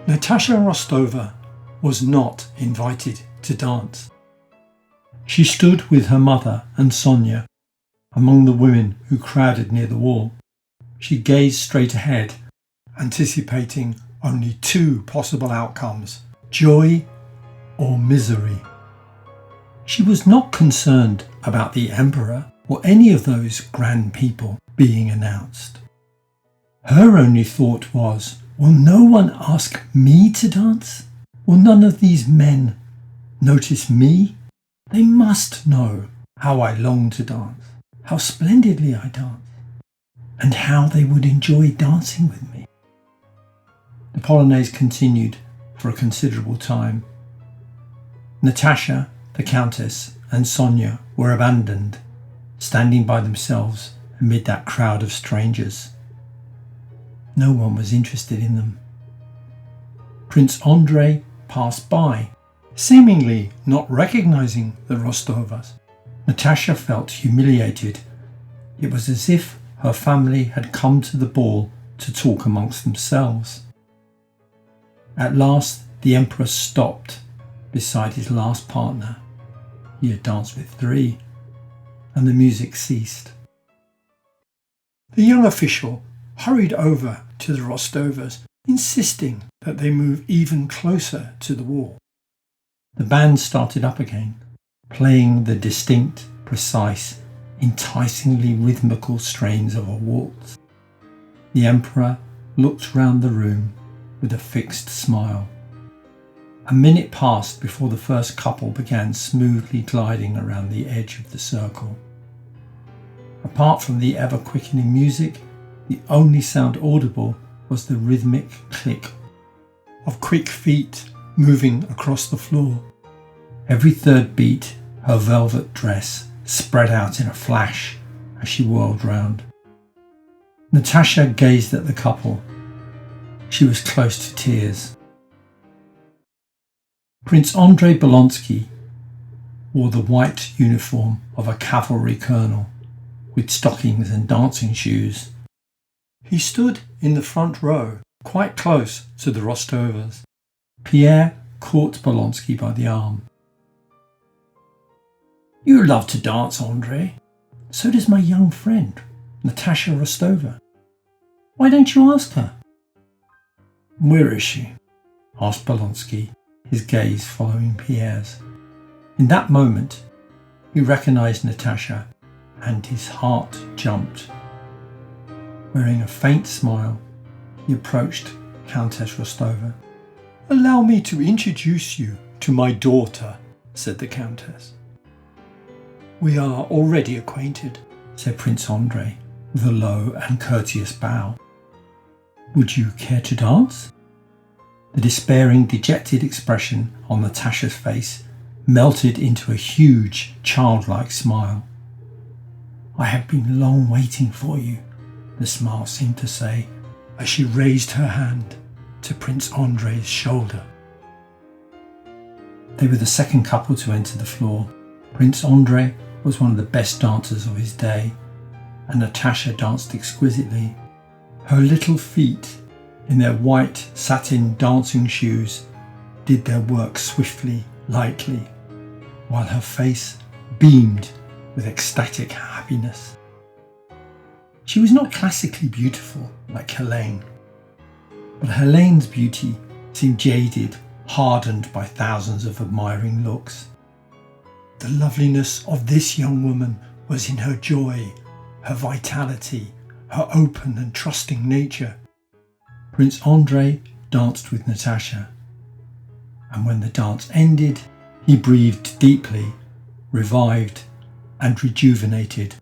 Natasha Rostova was not invited to dance. She stood with her mother and Sonia among the women who crowded near the wall. She gazed straight ahead, anticipating only two possible outcomes: joy or misery. She was not concerned about the emperor or any of those grand people being announced. Her only thought was, will no one ask me to dance? Will none of these men notice me? They must know how I long to dance, how splendidly I dance, and how they would enjoy dancing with me. The polonaise continued for a considerable time. Natasha, the Countess, and Sonia were abandoned, standing by themselves amid that crowd of strangers. No one was interested in them. Prince Andrei passed by, seemingly not recognizing the Rostovas. Natasha felt humiliated. It was as if her family had come to the ball to talk amongst themselves. At last, the emperor stopped beside his last partner. He had danced with three, and the music ceased. The young official hurried over to the Rostovas, insisting that they move even closer to the wall. The band started up again, playing the distinct, precise, enticingly rhythmical strains of a waltz. The emperor looked round the room with a fixed smile. A minute passed before the first couple began smoothly gliding around the edge of the circle. Apart from the ever-quickening music, the only sound audible was the rhythmic click of quick feet moving across the floor. Every third beat, her velvet dress spread out in a flash as she whirled round. Natasha gazed at the couple. She was close to tears. Prince Andrei Bolonsky wore the white uniform of a cavalry colonel, with stockings and dancing shoes. He stood in the front row, quite close to the Rostovas. Pierre caught Bolonsky by the arm. You love to dance, Andrei. So does my young friend, Natasha Rostova. Why don't you ask her? Where is she? Asked Bolonsky, his gaze following Pierre's. In that moment, he recognized Natasha, and his heart jumped. Wearing a faint smile, he approached Countess Rostova. Allow me to introduce you to my daughter, said the Countess. We are already acquainted, said Prince Andrei, with a low and courteous bow. Would you care to dance? The despairing, dejected expression on Natasha's face melted into a huge, childlike smile. I have been long waiting for you, the smile seemed to say, as she raised her hand to Prince Andrei's shoulder. They were the second couple to enter the floor. Prince Andrei was one of the best dancers of his day, and Natasha danced exquisitely. Her little feet, in their white satin dancing shoes, did their work swiftly, lightly, while her face beamed with ecstatic happiness. She was not classically beautiful like Helene, but Helene's beauty seemed jaded, hardened by thousands of admiring looks. The loveliness of this young woman was in her joy, her vitality, her open and trusting nature. Prince Andrei danced with Natasha, and when the dance ended, he breathed deeply, revived and rejuvenated